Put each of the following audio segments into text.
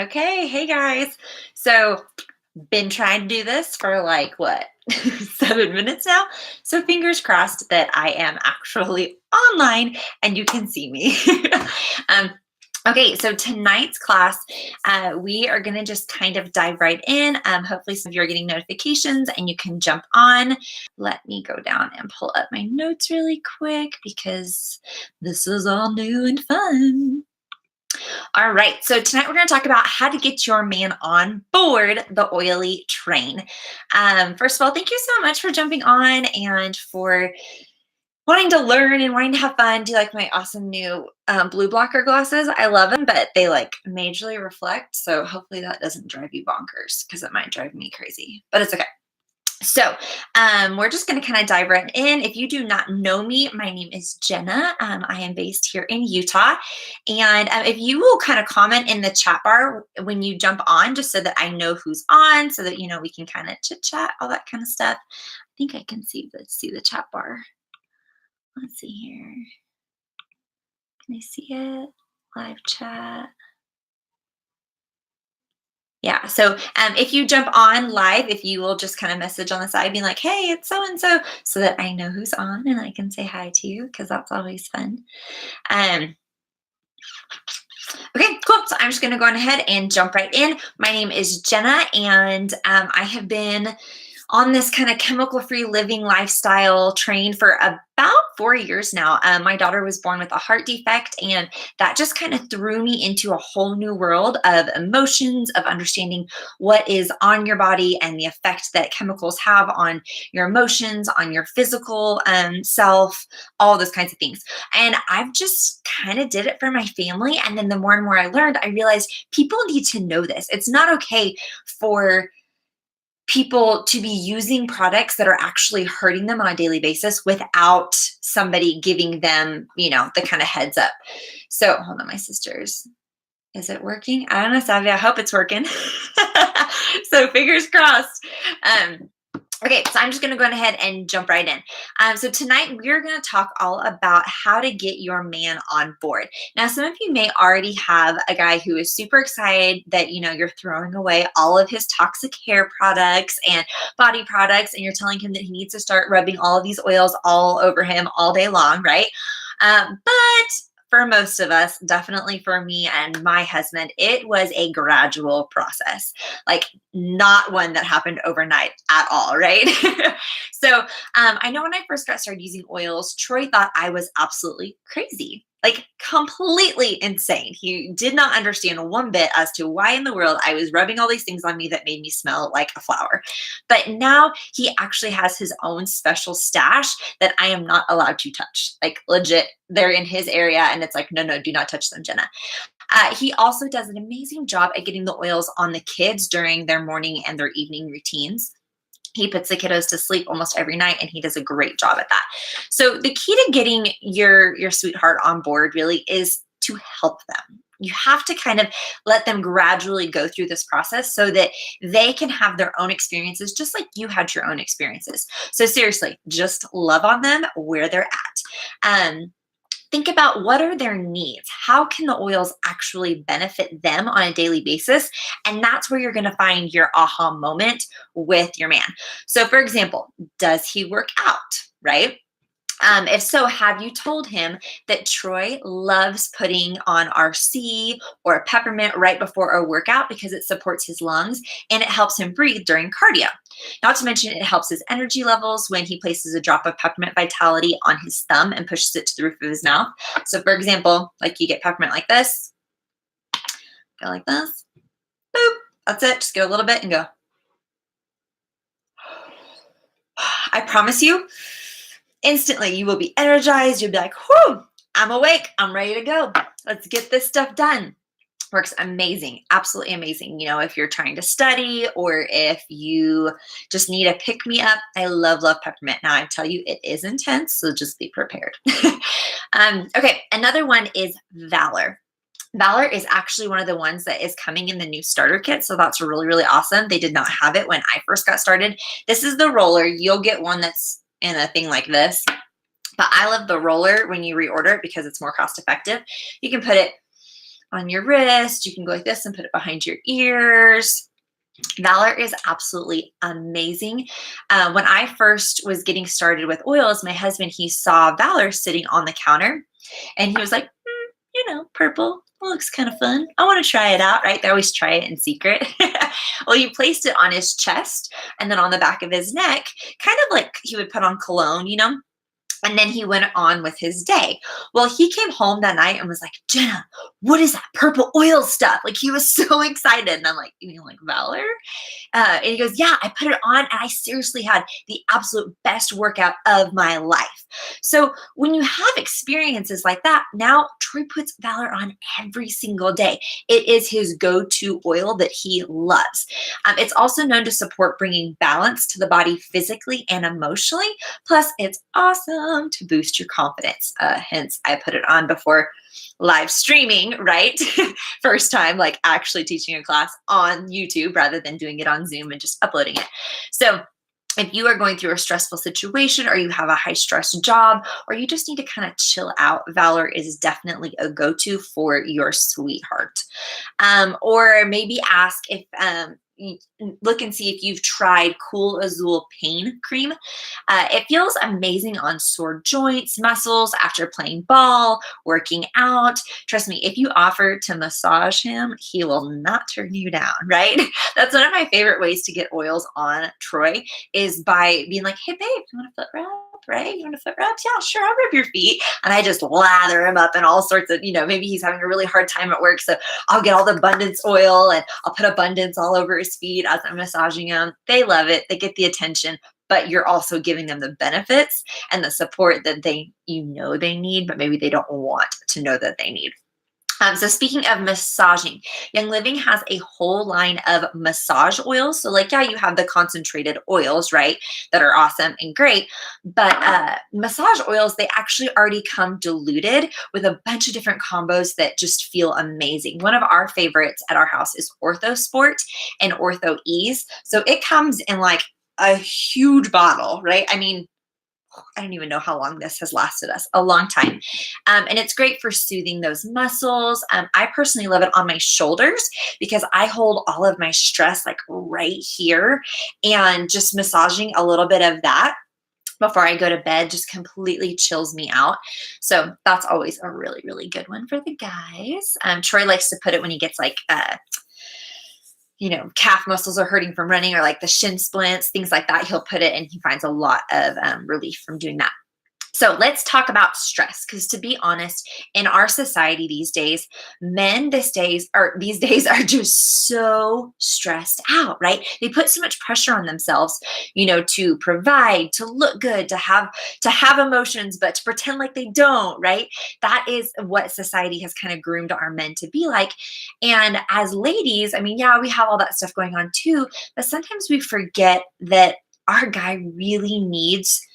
Okay, hey guys. So, been trying to do this for like what, 7 minutes now. So, fingers crossed that I am actually online and you can see me. um, okay, so tonight's class, we are going to just kind of dive right in. Hopefully, some of you are getting notifications and you can jump on. Let me go down and pull up my notes really quick because this is all new and fun. All right, so tonight we're going to talk about how to get your man on board the oily train. First of all, thank you so much for jumping on and for wanting to learn and wanting to have fun. Do you like my awesome new blue blocker glasses? I love them, but they like majorly reflect. So hopefully that doesn't drive you bonkers because it might drive me crazy, but it's okay. So we're just going to kind of dive right in. If you do not know me, my name is Jenna. I am based here in Utah. And if you will kind of comment in the chat bar when you jump on, just so that I know who's on, so that, we can kind of chit chat, all that kind of stuff. I think I can see the chat bar. Let's see here. Can I see it? Live chat. Yeah, so if you jump on live, if you will just kind of message on the side, being like, hey, it's so-and-so, so that I know who's on and I can say hi to you, because that's always fun. Okay, cool. So I'm just going to go on ahead and jump right in. My name is Jenna, and I have been on this kind of chemical-free living lifestyle train for about 4 years now. My daughter was born with a heart defect, and that just kind of threw me into a whole new world of emotions, of understanding what is on your body and the effect that chemicals have on your emotions, on your physical self, all those kinds of things. And I've just kind of did it for my family. And then the more and more I learned, I realized people need to know this. It's not okay for people to be using products that are actually hurting them on a daily basis without somebody giving them, the kind of heads up. So hold on, my sisters. Is it working? I don't know, Savvy. I hope it's working. So fingers crossed. Okay, so I'm just going to go ahead and jump right in. So tonight we're going to talk all about how to get your man on board. Now, some of you may already have a guy who is super excited that, you're throwing away all of his toxic hair products and body products, and you're telling him that he needs to start rubbing all of these oils all over him all day long, right? But for most of us, definitely for me and my husband, it was a gradual process, like not one that happened overnight at all, right? So I know when I first got started using oils, Troy thought I was absolutely crazy, like completely insane. He did not understand one bit as to why in the world I was rubbing all these things on me that made me smell like a flower. But now he actually has his own special stash that I am not allowed to touch. Like legit, they're in his area and it's like, no, do not touch them, Jenna. He also does an amazing job at getting the oils on the kids during their morning and their evening routines. He puts the kiddos to sleep almost every night, and he does a great job at that. So the key to getting your sweetheart on board really is to help them. You have to kind of let them gradually go through this process so that they can have their own experiences, just like you had your own experiences. So seriously, just love on them where they're at. Think about what are their needs? How can the oils actually benefit them on a daily basis? And that's where you're going to find your aha moment with your man. So for example, does he work out, right? If so, have you told him that Troy loves putting on RC or peppermint right before a workout because it supports his lungs and it helps him breathe during cardio? Not to mention, it helps his energy levels when he places a drop of peppermint vitality on his thumb and pushes it to the roof of his mouth. So, for example, like you get peppermint like this, go like this, boop, that's it. Just get a little bit and go. I promise you, instantly you will be energized. You'll be like, whoo, I'm awake. I'm ready to go. Let's get this stuff done. Works amazing. Absolutely amazing. If you're trying to study or if you just need a pick me up, I love peppermint. Now I tell you, it is intense, so just be prepared. Okay. Another one is Valor. Valor is actually one of the ones that is coming in the new starter kit. So that's really, really awesome. They did not have it when I first got started. This is the roller. You'll get one that's in a thing like this, but I love the roller when you reorder it because it's more cost effective. You can put it on your wrist. You can go like this and put it behind your ears. Valor is absolutely amazing. When I first was getting started with oils, my husband, he saw Valor sitting on the counter and he was like, purple looks kind of fun. I want to try it out, right? They always try it in secret. Well, he placed it on his chest and then on the back of his neck, kind of like he would put on cologne, and then he went on with his day. Well, he came home that night and was like, Jenna, what is that purple oil stuff? Like he was so excited. And I'm like, you mean like Valor? And he goes, yeah, I put it on and I seriously had the absolute best workout of my life. So when you have experiences like that, now Troy puts Valor on every single day. It is his go-to oil that he loves. It's also known to support bringing balance to the body physically and emotionally. Plus, it's awesome to boost your confidence. Hence, I put it on before live streaming, right? First time, like actually teaching a class on YouTube rather than doing it on Zoom and just uploading it. So if you are going through a stressful situation or you have a high stress job or you just need to kind of chill out, Valor is definitely a go-to for your sweetheart. Or maybe ask if, look and see if you've tried Cool Azul Pain Cream. It feels amazing on sore joints, muscles after playing ball, working out. Trust me, if you offer to massage him, he will not turn you down, right? That's one of my favorite ways to get oils on Troy is by being like, hey, babe, you want a foot rub? Right? You want a foot rub? Yeah, sure. I'll rub your feet. And I just lather him up in all sorts of, maybe he's having a really hard time at work. So I'll get all the abundance oil and I'll put abundance all over his feet as I'm massaging him. They love it. They get the attention, but you're also giving them the benefits and the support that they need, but maybe they don't want to know that they need. So speaking of massaging, Young Living has a whole line of massage oils. So you have the concentrated oils, right, that are awesome and great. But massage oils, they actually already come diluted with a bunch of different combos that just feel amazing. One of our favorites at our house is Ortho Sport and Ortho Ease. So it comes in like a huge bottle, right? I mean, I don't even know how long this has lasted us, a long time. And it's great for soothing those muscles. I personally love it on my shoulders because I hold all of my stress like right here, and just massaging a little bit of that before I go to bed just completely chills me out. So that's always a really, really good one for the guys. Troy likes to put it when he gets like, calf muscles are hurting from running or like the shin splints, things like that. He'll put it and he finds a lot of relief from doing that. So let's talk about stress, because to be honest, in our society these days, men these days are just so stressed out, right? They put so much pressure on themselves, to provide, to look good, to have emotions, but to pretend like they don't, right? That is what society has kind of groomed our men to be like. And as ladies, I mean, yeah, we have all that stuff going on too, but sometimes we forget that our guy really needs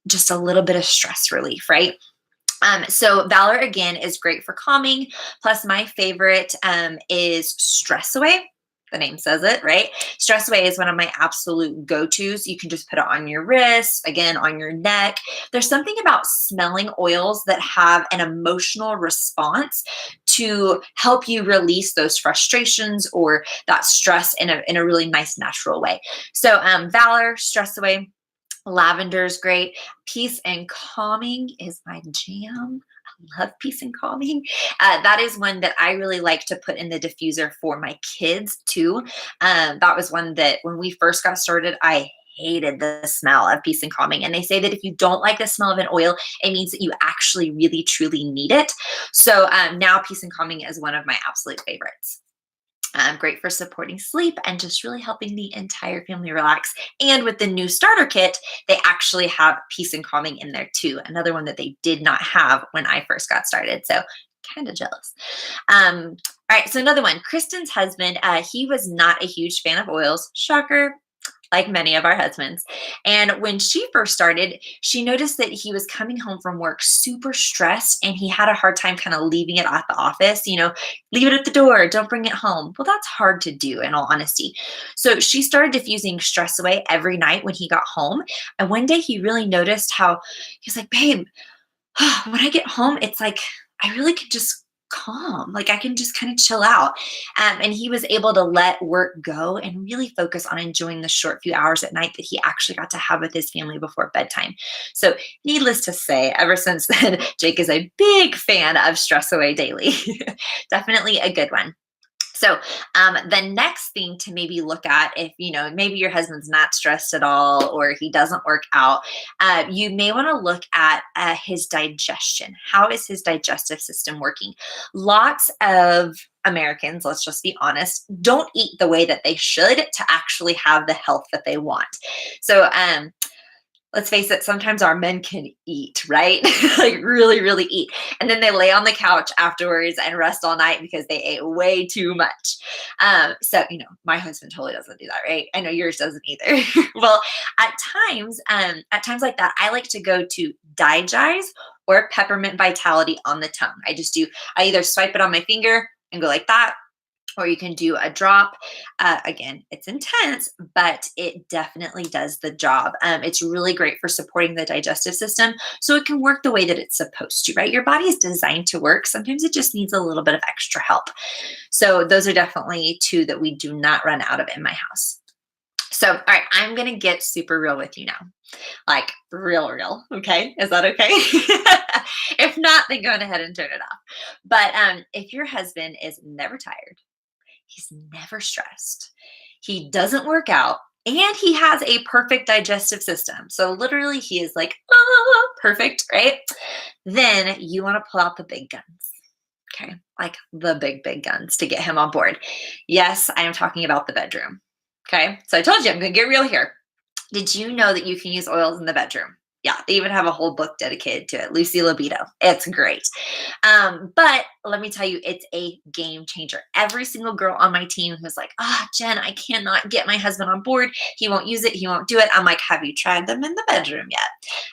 just a little bit of stress relief, right? So Valor, again, is great for calming. Plus, my favorite is Stress Away. The name says it, right? Stress Away is one of my absolute go-tos. You can just put it on your wrist, again, on your neck. There's something about smelling oils that have an emotional response to help you release those frustrations or that stress in a really nice, natural way. So Valor, Stress Away. Lavender is great. Peace and Calming is my jam. I love Peace and Calming. That is one that I really like to put in the diffuser for my kids too. That was one that when we first got started, I hated the smell of Peace and Calming. And they say that if you don't like the smell of an oil, it means that you actually really, truly need it. So now Peace and Calming is one of my absolute favorites. Great for supporting sleep and just really helping the entire family relax. And with the new starter kit, they actually have Peace and Calming in there too. Another one that they did not have when I first got started. So kind of jealous. All right, so another one, Kristen's husband, he was not a huge fan of oils. Shocker. Like many of our husbands. And when she first started, she noticed that he was coming home from work super stressed and he had a hard time kind of leaving it at the office, leave it at the door, don't bring it home. Well, that's hard to do in all honesty. So she started diffusing Stress Away every night when he got home. And one day he really noticed how he was like, babe, when I get home, it's like, I really could just calm. Like I can just kind of chill out. And he was able to let work go and really focus on enjoying the short few hours at night that he actually got to have with his family before bedtime. So, needless to say, ever since then, Jake is a big fan of Stress Away Daily. Definitely a good one. So the next thing to maybe look at, if maybe your husband's not stressed at all or he doesn't work out, you may want to look at his digestion. How is his digestive system working? Lots of Americans, let's just be honest, don't eat the way that they should to actually have the health that they want. So let's face it, sometimes our men can eat, right? Like really, really eat. And then they lay on the couch afterwards and rest all night because they ate way too much. My husband totally doesn't do that, right? I know yours doesn't either. Well, at times like that, I like to go to Digize or Peppermint Vitality on the tongue. I either swipe it on my finger and go like that, or you can do a drop. Again, it's intense, but it definitely does the job. It's really great for supporting the digestive system so it can work the way that it's supposed to, right? Your body is designed to work. Sometimes it just needs a little bit of extra help. So those are definitely two that we do not run out of in my house. So, all right, I'm going to get super real with you now. Like real, okay? Is that okay? If not, then go ahead and turn it off. But if your husband is never tired, he's never stressed, he doesn't work out, and he has a perfect digestive system. So literally he is like, perfect, right? Then you want to pull out the big guns. Okay. Like the big guns to get him on board. Yes, I am talking about the bedroom. Okay. So I told you I'm going to get real here. Did you know that you can use oils in the bedroom? Yeah, they even have a whole book dedicated to it, Lucy Libido. It's great. But let me tell you, it's a game changer. Every single girl on my team who's like, Jen, I cannot get my husband on board. He won't use it. He won't do it. I'm like, have you tried them in the bedroom yet?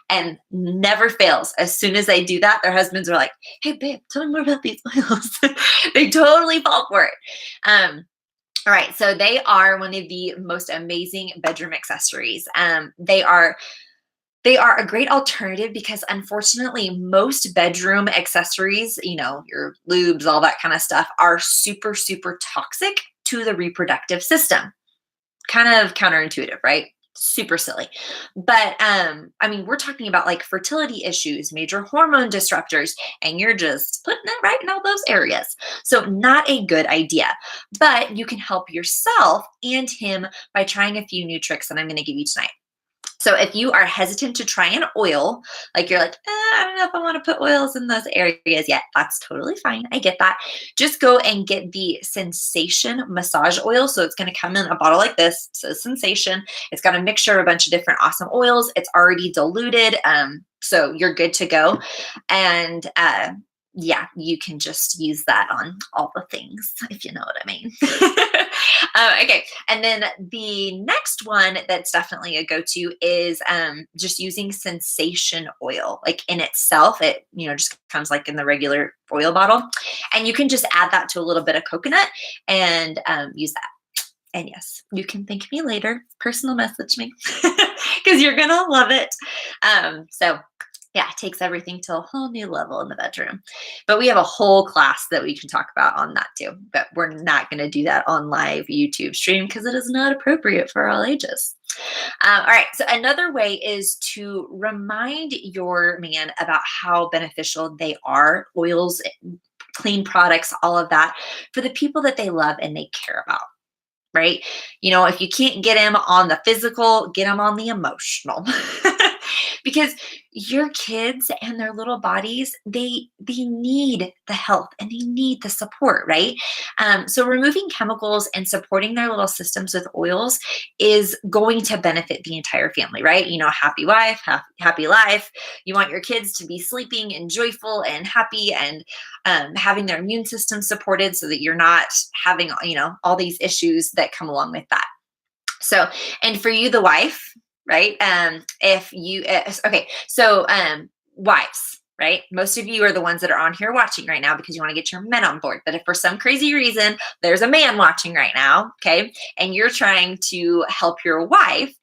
And never fails. As soon as they do that, their husbands are like, hey, babe, tell me more about these oils. They totally fall for it. All right, so they are one of the most amazing bedroom accessories. They are a great alternative because unfortunately, most bedroom accessories, your lubes, all that kind of stuff, are super, super toxic to the reproductive system. Kind of counterintuitive, right? Super silly. But we're talking about like fertility issues, major hormone disruptors, and you're just putting it right in all those areas. So not a good idea. But you can help yourself and him by trying a few new tricks that I'm going to give you tonight. So if you are hesitant to try an oil, like you're like, I don't know if I want to put oils in those areas yet, that's totally fine. I get that. Just go and get the Sensation massage oil. So it's going to come in a bottle like this. So Sensation, it's got a mixture of a bunch of different awesome oils. It's already diluted. So you're good to go. And you can just use that on all the things, if you know what I mean. Okay. And then the next one that's definitely a go-to is just using Sensation oil. Like in itself, it, just comes like in the regular oil bottle. And you can just add that to a little bit of coconut and use that. And yes, you can thank me later. Personal message me because you're going to love it. Yeah, it takes everything to a whole new level in the bedroom. But we have a whole class that we can talk about on that too. But we're not going to do that on live YouTube stream because it is not appropriate for all ages. All right. So another way is to remind your man about how beneficial they are, oils, clean products, all of that, for the people that they love and they care about. Right? If you can't get him on the physical, get him on the emotional. Because your kids and their little bodies, they need the health and they need the support, right? So removing chemicals and supporting their little systems with oils is going to benefit the entire family, right? Happy wife, happy life. You want your kids to be sleeping and joyful and happy and having their immune system supported so that you're not having, all these issues that come along with that. So, and for you, the wife, right? Wives, right? Most of you are the ones that are on here watching right now because you want to get your men on board. But if for some crazy reason there's a man watching right now, okay, and you're trying to help your wife,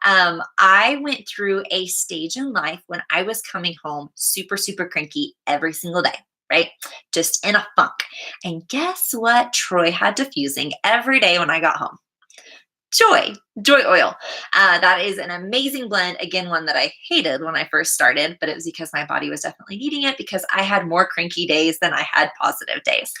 I went through a stage in life when I was coming home super, super cranky every single day. right? Just in a funk. And guess what Troy had diffusing every day when I got home? Joy oil. That is an amazing blend. Again, one that I hated when I first started, but it was because my body was definitely needing it because I had more cranky days than I had positive days.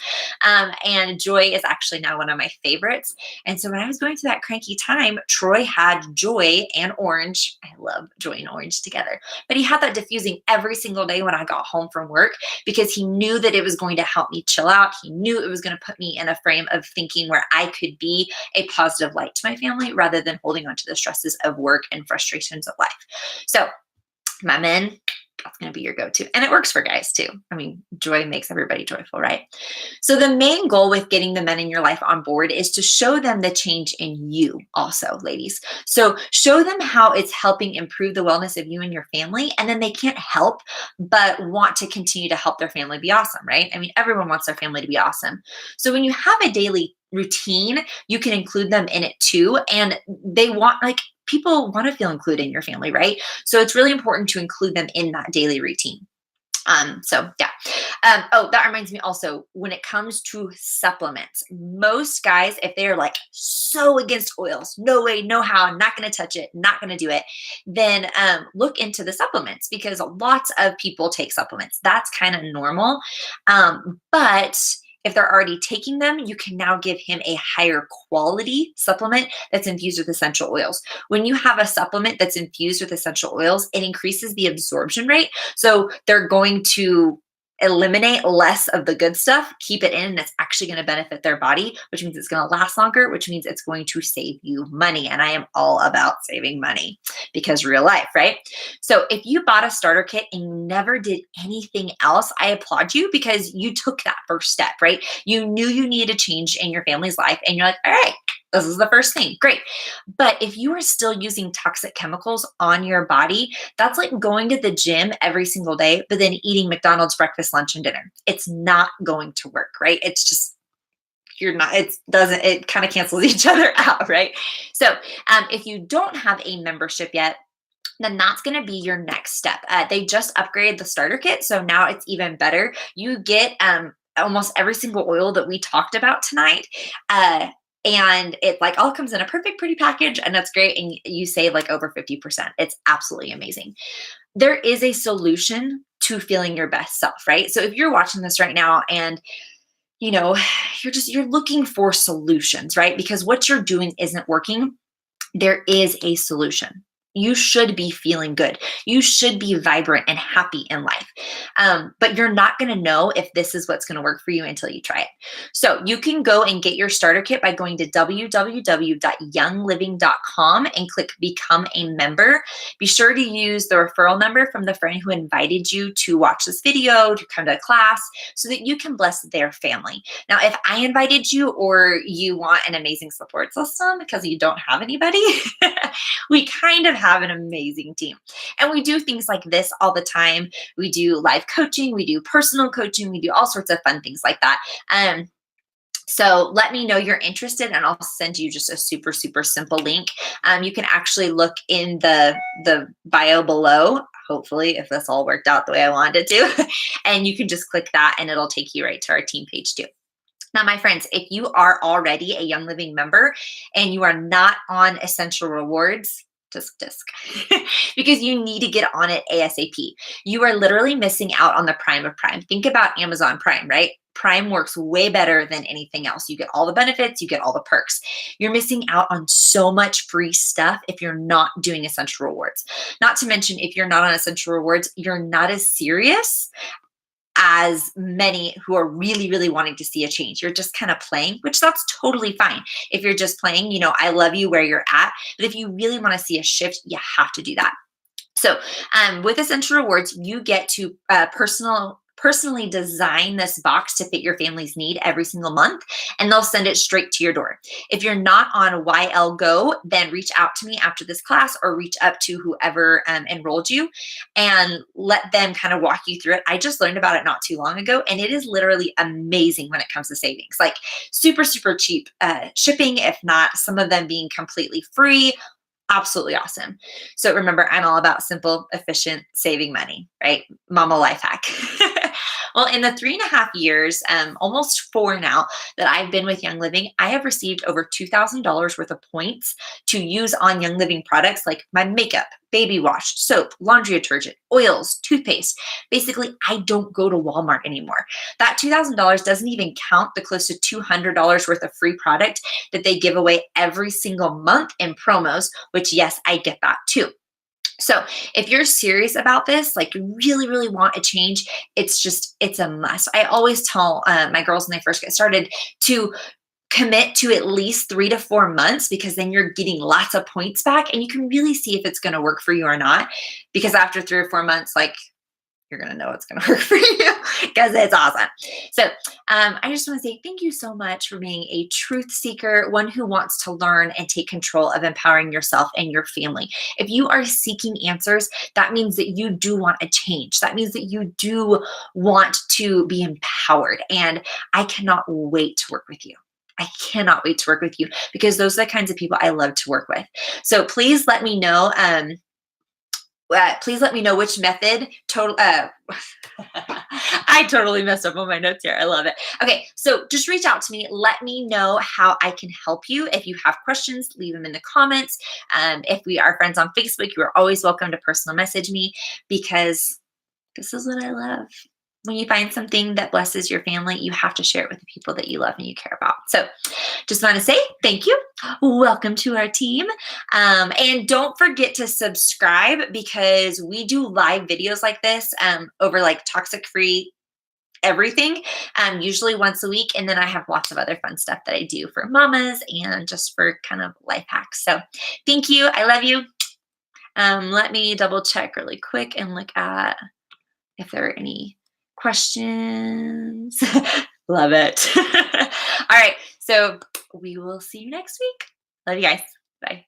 And Joy is actually now one of my favorites. And so when I was going through that cranky time, Troy had Joy and orange. I love Joy and orange together, but he had that diffusing every single day when I got home from work because he knew that it was going to help me chill out. He knew it was going to put me in a frame of thinking where I could be a positive light to my family rather than holding on to the stresses of work and frustrations of life. So, my men, that's going to be your go-to. And it works for guys too. I mean, joy makes everybody joyful, right? So the main goal with getting the men in your life on board is to show them the change in you also, ladies. So show them how it's helping improve the wellness of you and your family. And then they can't help but want to continue to help their family be awesome, right? I mean, everyone wants their family to be awesome. So when you have a daily routine, you can include them in it too. And they want, like, people want to feel included in your family, right? So it's really important to include them in that daily routine. So yeah. Oh, that reminds me also, when it comes to supplements, most guys, if they're like so against oils, no way, no how, not going to touch it, not going to do it, then look into the supplements because lots of people take supplements. That's kind of normal. But if they're already taking them, you can now give him a higher quality supplement that's infused with essential oils. When you have a supplement that's infused with essential oils, it increases the absorption rate. So they're going to eliminate less of the good stuff, keep it in, and it's actually going to benefit their body, which means it's going to last longer, which means it's going to save you money. And I am all about saving money because real life, right? So if you bought a starter kit and you never did anything else, I applaud you because you took that first step, right? You knew you needed a change in your family's life and you're like, all right, this is the first thing. Great. But if you are still using toxic chemicals on your body, that's like going to the gym every single day, but then eating McDonald's breakfast, lunch, and dinner. It's not going to work, right? It's just, it kind of cancels each other out, right? So if you don't have a membership yet, then that's going to be your next step. They just upgraded the starter kit. So now it's even better. You get almost every single oil that we talked about tonight. And it like all comes in a perfect, pretty package, and that's great. And you save like over 50%. It's absolutely amazing. There is a solution to feeling your best self, right? So if you're watching this right now and you know, you're looking for solutions, right? Because what you're doing isn't working, there is a solution. You should be feeling good. You should be vibrant and happy in life. But you're not going to know if this is what's going to work for you until you try it. So you can go and get your starter kit by going to www.youngliving.com and click become a member. Be sure to use the referral number from the friend who invited you to watch this video, to come to class, so that you can bless their family. Now, if I invited you or you want an amazing support system because you don't have anybody, we kind of have an amazing team. And we do things like this all the time. We do live coaching, we do personal coaching, we do all sorts of fun things like that. So let me know you're interested and I'll send you just a super, super simple link. You can actually look in the bio below, hopefully, if this all worked out the way I wanted it to, and you can just click that and it'll take you right to our team page too. Now, my friends, if you are already a Young Living member and you are not on Essential Rewards, disc, because you need to get on it ASAP. You are literally missing out on the prime of prime. Think about Amazon Prime, right? Prime works way better than anything else. You get all the benefits, you get all the perks. You're missing out on so much free stuff if you're not doing Essential Rewards. Not to mention, if you're not on Essential Rewards, you're not as serious as many who are really, really wanting to see a change. You're just kind of playing, which that's totally fine. If you're just playing, I love you where you're at. But if you really want to see a shift, you have to do that. So with Essential Rewards, you get to personally design this box to fit your family's need every single month, and they'll send it straight to your door. If you're not on YL Go, then reach out to me after this class or reach up to whoever enrolled you and let them kind of walk you through it. I just learned about it not too long ago, and it is literally amazing when it comes to savings. Like super, super cheap shipping, if not some of them being completely free. Absolutely awesome. So remember, I'm all about simple, efficient, saving money, right? Mama life hack. Well, in the 3.5 years, almost 4 now, that I've been with Young Living, I have received over $2,000 worth of points to use on Young Living products like my makeup, baby wash, soap, laundry detergent, oils, toothpaste. Basically, I don't go to Walmart anymore. That $2,000 doesn't even count the close to $200 worth of free product that they give away every single month in promos, which, yes, I get that too. So if you're serious about this, like you really, really want a change, it's a must. I always tell my girls when they first get started to commit to at least 3 to 4 months, because then you're getting lots of points back and you can really see if it's going to work for you or not. Because after 3 or 4 months, like, you're going to know it's going to work for you because it's awesome. So I just want to say thank you so much for being a truth seeker, one who wants to learn and take control of empowering yourself and your family. If you are seeking answers, that means that you do want a change. That means that you do want to be empowered. And I cannot wait to work with you. I cannot wait to work with you, because those are the kinds of people I love to work with. So please let me know. Please let me know which method I totally messed up on my notes here. I love it. Okay, so just reach out to me. Let me know how I can help you. If you have questions, leave them in the comments. If we are friends on Facebook, you are always welcome to personal message me, because this is what I love. When you find something that blesses your family, you have to share it with the people that you love and you care about. So just want to say thank you. Welcome to our team. And don't forget to subscribe, because we do live videos like this over like toxic free everything, usually once a week. And then I have lots of other fun stuff that I do for mamas and just for kind of life hacks. So thank you. I love you. Let me double check really quick and look at if there are any questions. Love it. All right. So we will see you next week. Love you guys. Bye.